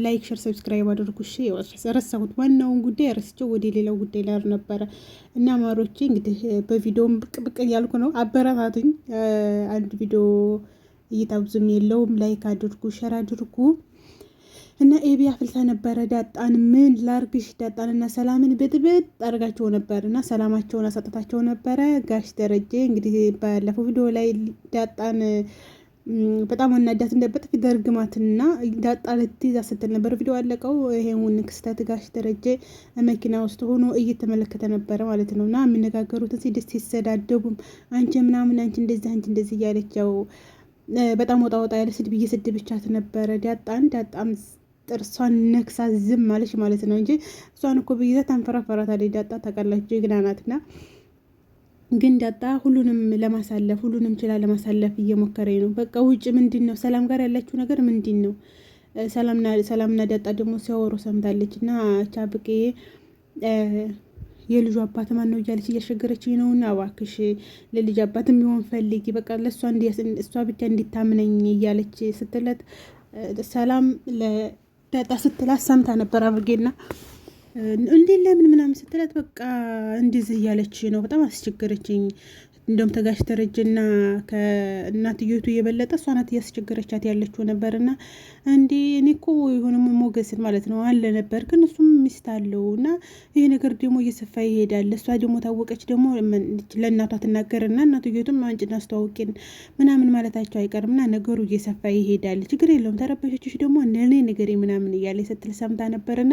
ላይክ ሸር ሰብስክራይብ አድርጉ። እሺ ረሳሁት፣ ዋናውን ጉዳይ ረስቼው ወደ ሌላው ጉዳይ ላይ ነበረ እና ማሮቼ እንግዲህ በቪዲዮም ብቅ ብቅ እያልኩ ነው። አበረታቱኝ። አንድ ቪዲዮ እይታ ብዙም የለውም። ላይክ አድርጉ፣ ሸር አድርጉ እና ኤቢ አፍልታ ነበረ ዳጣን። ምን ላርግሽ? ዳጣንና ሰላምን ብጥብጥ አድርጋቸው ነበር እና ሰላማቸውን አሳጥታቸው ነበረ። ጋሽ ደረጀ እንግዲህ ባለፈው ቪዲዮ ላይ ዳጣን በጣም አናዳት እንደበጥፍ ደርግማትና ዳጣ ልትይዛ ስትል ነበር ቪዲዮ አለቀው። ይሄውን ክስተት ጋሽ ደረጀ መኪና ውስጥ ሆኖ እየተመለከተ ነበረ ማለት ነው። እና የሚነጋገሩትን ሲደስ ሲሰዳደቡም አንቺ ምናምን አንቺ እንደዚህ እያለች ያው በጣም ወጣ ያለ ስድብ እየሰደበቻት ነበረ ዳጣም ጥርሷን ነክሳ ዝም ማለች ማለት ነው እንጂ እሷን እኮ ብይዘት አንፈራፈራታለች። ዳጣ ታውቃላችሁ ጀግና ናትና ግን ዳጣ ሁሉንም ችላ ለማሳለፍ እየሞከረ ነው። በቃ ውጭ ምንድን ነው ሰላም ጋር ያላችሁ ነገር ምንድን ነው? ሰላምና ዳጣ ደግሞ ሲያወሩ ሰምታለች እና ቻብቄ የልጁ አባት ማን ነው እያለች እያሸገረችኝ ነው እና እባክሽ ለልጅ አባት የሚሆን ፈልጊ፣ በቃ እሷ ብቻ እንዲታምነኝ እያለች ስትለት ሰላም ለዳጣ ስትላት ሰምታ ነበር አብርጌና እንዴ ለምን ምናምን ስትላት በቃ እንደዚህ እያለች ነው። በጣም አስቸገረችኝ። እንደውም ተጋሽ ደረጀና ከእናትየቱ የበለጠ እሷ ናት እያስቸገረቻት ያለችው ነበርና እንዴ እኔ እኮ የሆነ ሞገስን ማለት ነው አለ ነበር፣ ግን እሱም ሚስት አለው እና ይሄ ነገር ደግሞ እየሰፋ ይሄዳል። እሷ ደግሞ ታወቀች ደግሞ ለእናቷ ትናገርና እናትየቱም አንቺን አስተዋውቂን ምናምን ማለታቸው አይቀርምና ነገሩ እየሰፋ ይሄዳል። ችግር የለውም ተረበሾችሽ ደግሞ እኔ ነገሬ ምናምን እያለ ስትል ሰምታ ነበርና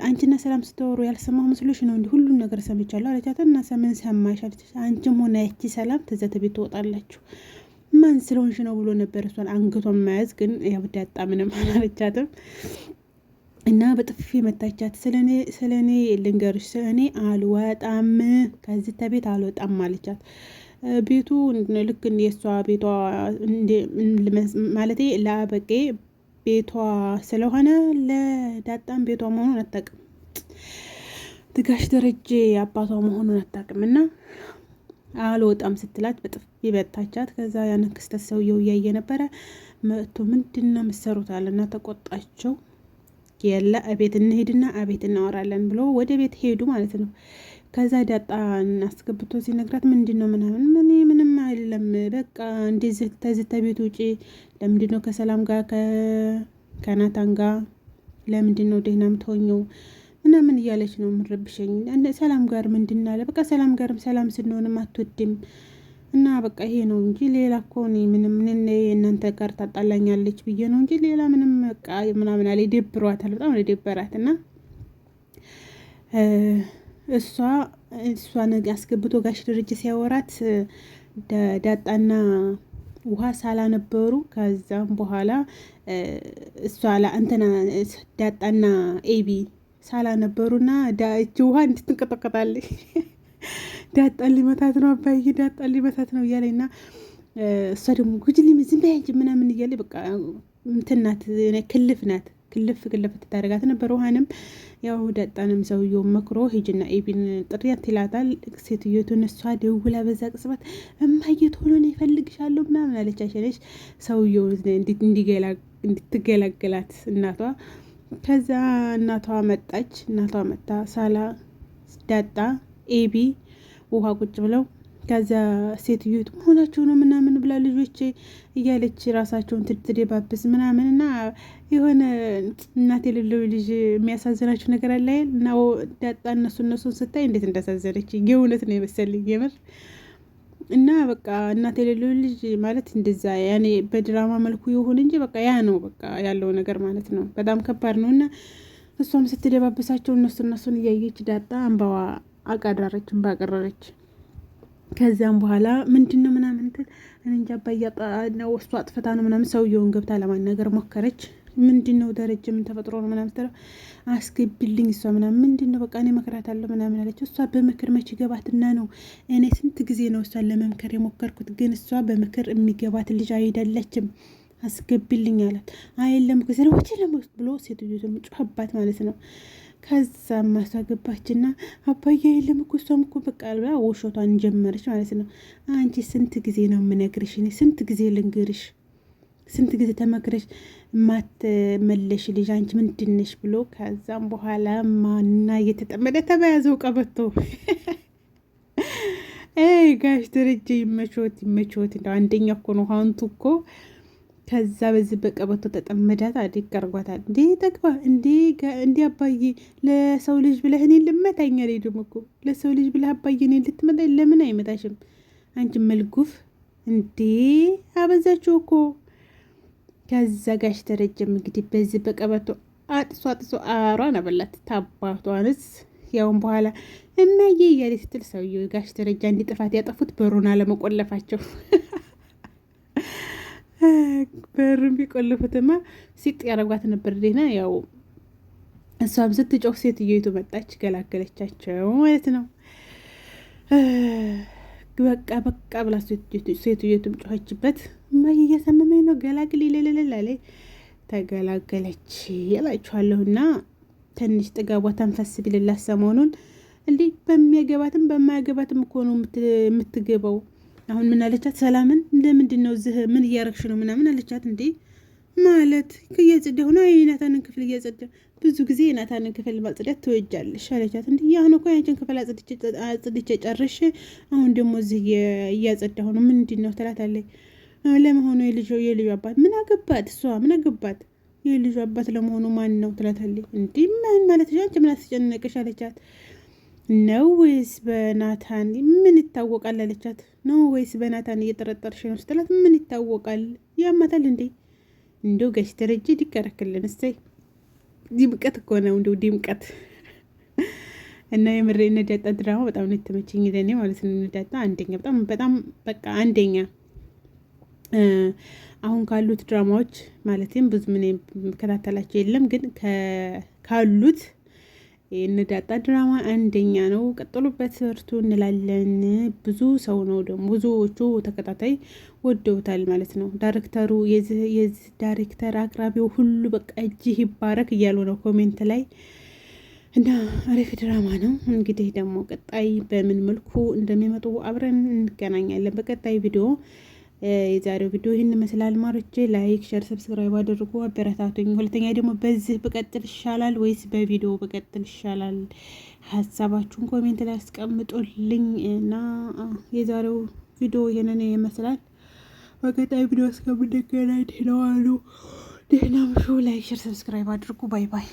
አንቺና ሰላም ስተወሩ ያልሰማሁ መስሎሽ ነው? እንዲህ ሁሉን ነገር ሰምቻለሁ አለቻት። እና ምን ሰማሽ አለች። አንቺም ሆነ ያቺ ሰላም ተዘተ ቤት ትወጣላችሁ ማን ስለሆንሽ ነው ብሎ ነበር እሷን አንገቷን መያዝ። ግን ያው ዳጣ ምንም አላለቻትም እና በጥፊ መታቻት። ስለኔ ልንገርሽ፣ ስለኔ አልወጣም፣ ከዚህ ተቤት አልወጣም አለቻት። ቤቱ ልክ እንደ የሷ ቤቷ ማለቴ ለአበቄ ቤቷ ስለሆነ ለዳጣም ቤቷ መሆኑን አታውቅም። ትጋሽ ደረጀ አባቷ መሆኑን አታውቅም እና አልወጣም ስትላት በጥፊ በታቻት። ከዛ ያንን ክስተት ሰውየው እያየ ነበረ መጥቶ ምንድነው የምትሰሩት አለና ተቆጣቸው። የለ እቤት እንሄድና አቤት እናወራለን ብሎ ወደ ቤት ሄዱ ማለት ነው። ከዛ ዳጣን አስገብቶ ሲነግራት ምንድነው ምናምን ምንም አይደለም በቃ እንደዚህ ተቤት ውጪ ለምንድነው ከሰላም ጋር ከናታን ጋር ለምንድነው ደህና የምትሆኚው ምናምን እያለች ነው የምረብሸኝ። ሰላም ጋር ምንድን አለ በቃ ሰላም ጋርም ሰላም ስንሆንም አትወድም እና በቃ ይሄ ነው እንጂ ሌላ እኮ ምንም እናንተ ጋር ታጣላኛለች ብዬ ነው እንጂ ሌላ ምንም በቃ ምናምን አለ። ደብሯታል፣ በጣም ነው ደበራት እና እሷን አስገብቶ ጋሽ ደረጀ ሲያወራት ዳጣና ውሃ ሳላ ነበሩ። ከዛም በኋላ እሷ እንትና ዳጣና ኤቢ ሳላ ነበሩና እጅ ውሃ እንድትንቀጠቀጣለች። ዳጣን ሊመታት ነው አባዬ ዳጣን ሊመታት ነው እያለና እሷ ደግሞ ጉጅሊ ዝም በይ አንቺ ምናምን እያለ በቃ እንትናት ክልፍ ናት። ክልፍ ትታረጋት ነበር። ውሃንም ያው ዳጣንም ሰውየው መክሮ ሂጅና ኤቢን ጥሪያት ይላታል። ሴትዮቱን እሷ ደውላ በዛ ቅጽበት እማዬ ቶሎ ነው ይፈልግሻለሁ ምናምን አለች። አሸነች ሰውየው እንድትገላገላት እናቷ። ከዛ እናቷ መጣ ሳላ ዳጣ ኤቢ ውሃ ቁጭ ብለው ከዛ ሴትዮቱ መሆናቸው ነው ምናምን ብላ ልጆቼ እያለች ራሳቸውን ትደባብስ ምናምን እና የሆነ እናት የሌለው ልጅ የሚያሳዝናቸው ነገር አለ እና ዳጣ እነሱን ስታይ እንዴት እንዳሳዘነች የእውነት ነው የመሰለኝ የምር። እና በቃ እናት የሌለው ልጅ ማለት እንደዛ ያኔ በድራማ መልኩ ይሁን እንጂ በቃ ያ ነው በቃ ያለው ነገር ማለት ነው። በጣም ከባድ ነው እና እሷም ስትደባብሳቸው እነሱን እያየች ዳጣ እንባዋ አቃራረች ባቀረረች። ከዚያም በኋላ ምንድነው ምናምን እንጃ አባያጣ ነው እሷ አጥፍታ ነው ምናምን ሰውየውን ገብታ ለማናገር ሞከረች። ምንድነው ደረጀ ምን ተፈጥሮ ነው ምናምን ተራ አስገቢልኝ እሷ ምናምን ምንድነው በቃ እኔ መከራታለሁ ምናምን አለች። እሷ በምክር መች ገባትና ነው እኔ ስንት ጊዜ ነው እሷን ለመምከር የሞከርኩት፣ ግን እሷ በምክር የሚገባት ልጅ አይደለችም አስገቢልኝ አላት። አይለም ከሰለ ወጪ ለምስት ብሎ ሴትዮቱ ጮህባት ማለት ነው። ከዛ ማሳገባችና አባዬ የለም እኮ እሷም እኮ በቃ ብላ ወሾቷን ጀመረች ማለት ነው። አንቺ ስንት ጊዜ ነው የምነግርሽ? እኔ ስንት ጊዜ ልንገርሽ? ስንት ጊዜ ተመክረሽ ማትመለሽ ልጅ አንቺ ምንድነሽ ብሎ ከዛም በኋላ ማና እየተጠመደ ተበያዘው ቀበቶ ጋሽ ደረጀ ይመቾት እንደው አንደኛ እኮ ነው ሀንቱ እኮ። ከዛ በዚህ በቀበቶ ተጠመዳት አዲግ ቀርጓታል። እንዴ ተግባ እንዴ አባዬ ለሰው ልጅ ብለህ እኔን ልመታኝ ላይ ደግሞ እኮ ለሰው ልጅ ብለህ አባዬ እኔን ልትመታኝ ለምን አይመታሽም አንቺ መልጉፍ እንዴ አበዛችሁ እኮ። ከዛ ጋሽ ደረጀም እንግዲህ በዚህ በቀበቶ አጥሶ አሯን አበላት ታባቷንስ። ያውን በኋላ እናዬ እያለ ስትል ሰውዬው ጋሽ ደረጃ እንዲ ጥፋት ያጠፉት በሩን አለመቆለፋቸው። በሩን ቢቆልፉትማ ሲጥ ያረጓት ነበር። ዴና ያው እሷም ስትጮህ ሴትዮይቱ መጣች ገላገለቻቸው ማለት ነው። በቃ ብላ ሴትዮይቱም ጮኸችበት። እማዬ እያሰመመኝ ነው ገላግል ይለለላ ላይ ተገላገለች እላችኋለሁና ትንሽ ጥጋቧ ተንፈስ ቢልላት ሰሞኑን እንዲህ በሚያገባትም በማያገባትም እኮ ነው የምትገባው። አሁን ምን አለቻት? ሰላምን ለምንድን ነው እዚህ ምን እያረግሽ ነው ምናምን አለቻት። እንዴ ማለት እያጸዳሁ ነው የናታንን ክፍል እያጸዳሁ፣ ብዙ ጊዜ የናታንን ክፍል ማጽዳት ትወጃለሽ አለቻት። እንዴ አሁን እኮ ያንቺን ክፍል አጽድቼ ጨርሼ አሁን ደግሞ እዚህ እያጸዳሁ ነው ምንድን ነው ትላታለች። ለመሆኑ የልጁ አባት ምን አገባት? እሷ ምን አገባት? የልጁ አባት ለመሆኑ ማን ነው ትላታለች። እንዲህ ምን ማለት አንቺ ምን አስጨነቀሽ አለቻት። ነው ወይስ በናታን ምን ይታወቃል አለቻት። ነው ወይስ በናታን እየጠረጠርሽ ነው ስትላት ምን ይታወቃል ያማታል እንዴ እንደው ጋሽ ደረጀ ሊከረክልን እሰይ ድምቀት እኮ ነው እንደው ድምቀት። እና የምሬ ነዳጣ ድራማ በጣም ነው የተመቸኝ ለኔ ማለት ነው። ነዳጣ አንደኛ በጣም በቃ አንደኛ አሁን ካሉት ድራማዎች ማለትም ብዙ ምን መከታተላቸው የለም፣ ግን ካሉት የነዳጣ ድራማ አንደኛ ነው። ቀጥሉበት፣ ሰርቱ እንላለን። ብዙ ሰው ነው ደግሞ ብዙዎቹ ተከታታይ ወደውታል ማለት ነው። ዳይሬክተሩ የዚህ ዳይሬክተር አቅራቢው ሁሉ በቃ እጅህ ይባረክ እያሉ ነው ኮሜንት ላይ እና አሪፍ ድራማ ነው። እንግዲህ ደግሞ ቀጣይ በምን መልኩ እንደሚመጡ አብረን እንገናኛለን በቀጣይ ቪዲዮ። የዛሬው ቪዲዮ ይህን ይመስላል። ማሮቼ ላይክ፣ ሸር፣ ሰብስክራይብ አድርጉ፣ አበረታቱኝ። ሁለተኛ ደግሞ በዚህ በቀጥል ይሻላል ወይስ በቪዲዮ በቀጥል ይሻላል? ሀሳባችሁን ኮሜንት ላይ አስቀምጡልኝ እና የዛሬው ቪዲዮ ይህንን ይመስላል። በቀጣይ ቪዲዮ እስከምንገናኝ ደህና ዋሉ፣ ደህና ምሹ። ላይክ፣ ሸር፣ ሰብስክራይብ አድርጉ። ባይ ባይ።